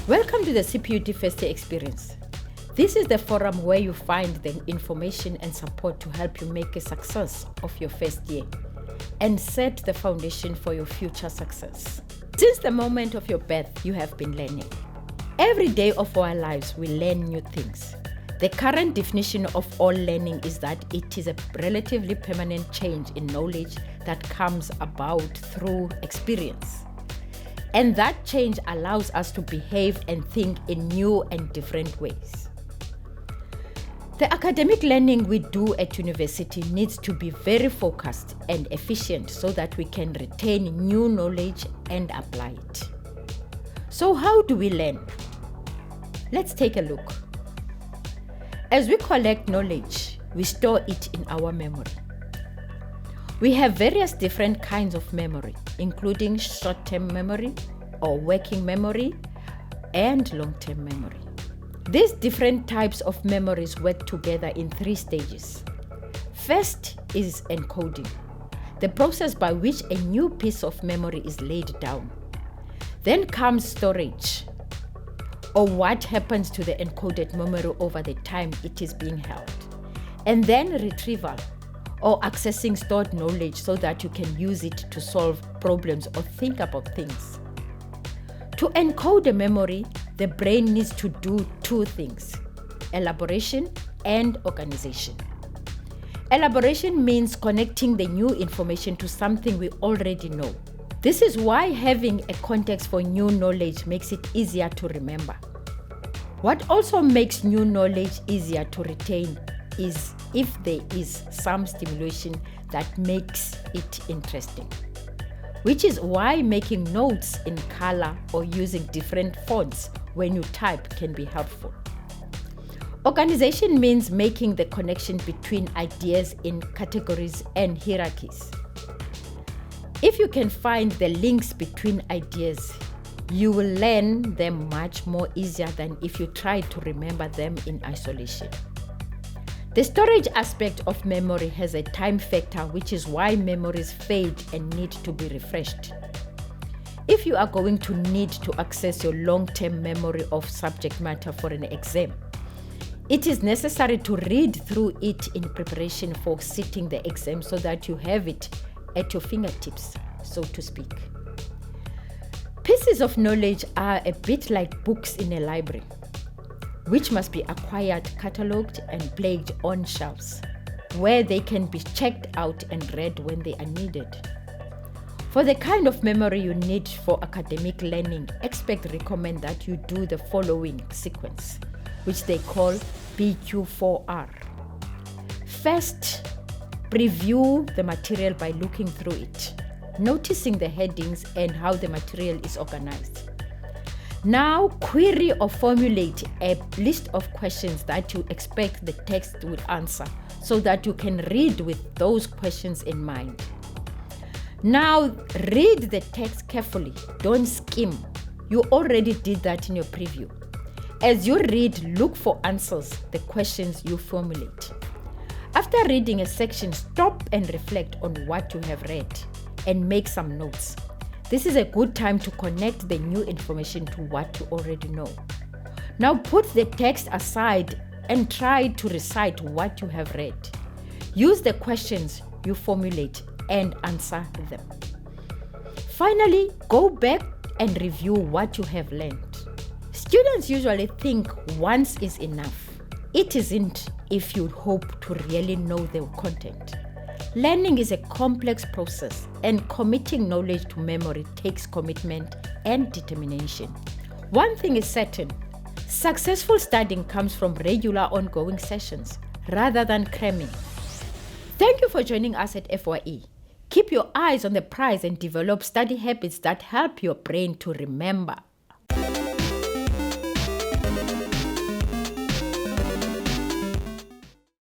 Welcome to the CPUT First Year Experience. This is the forum where you find the information and support to help you make a success of your first year and set the foundation for your future success. Since the moment of your birth, you have been learning. Every day of our lives, we learn new things. The current definition of all learning is that it is a relatively permanent change in knowledge that comes about through experience. And that change allows us to behave and think in new and different ways. The academic learning we do at university needs to be very focused and efficient so that we can retain new knowledge and apply it. So how do we learn? Let's take a look. As we collect knowledge, we store it in our memory. We have various different kinds of memory, including short-term memory or working memory and long-term memory. These different types of memories work together in 3 stages. First is encoding, the process by which a new piece of memory is laid down. Then comes storage, or what happens to the encoded memory over the time it is being held. And then retrieval, or accessing stored knowledge so that you can use it to solve problems or think about things. To encode a memory, the brain needs to do 2 things: elaboration and organization. Elaboration means connecting the new information to something we already know. This is why having a context for new knowledge makes it easier to remember. What also makes new knowledge easier to retain is if there is some stimulation that makes it interesting, which is why making notes in color or using different fonts when you type can be helpful. Organization means making the connection between ideas in categories and hierarchies. If you can find the links between ideas, you will learn them much more easier than if you try to remember them in isolation. The storage aspect of memory has a time factor, which is why memories fade and need to be refreshed. If you are going to need to access your long-term memory of subject matter for an exam, it is necessary to read through it in preparation for sitting the exam so that you have it at your fingertips, so to speak. Pieces of knowledge are a bit like books in a library, which must be acquired, catalogued, and placed on shelves, where they can be checked out and read when they are needed. For the kind of memory you need for academic learning, experts recommend that you do the following sequence, which they call PQ4R. First, preview the material by looking through it, noticing the headings and how the material is organized. Now, query or formulate a list of questions that you expect the text will answer so that you can read with those questions in mind. Now, read the text carefully. Don't skim. You already did that in your preview. As you read, look for answers to the questions you formulate. After reading a section, stop and reflect on what you have read and make some notes. This is a good time to connect the new information to what you already know. Now put the text aside and try to recite what you have read. Use the questions you formulate and answer them. Finally, go back and review what you have learned. Students usually think once is enough. It isn't if you hope to really know the content. Learning is a complex process, and committing knowledge to memory takes commitment and determination. One thing is certain: successful studying comes from regular ongoing sessions rather than cramming. Thank you for joining us at FYE. Keep your eyes on the prize and develop study habits that help your brain to remember.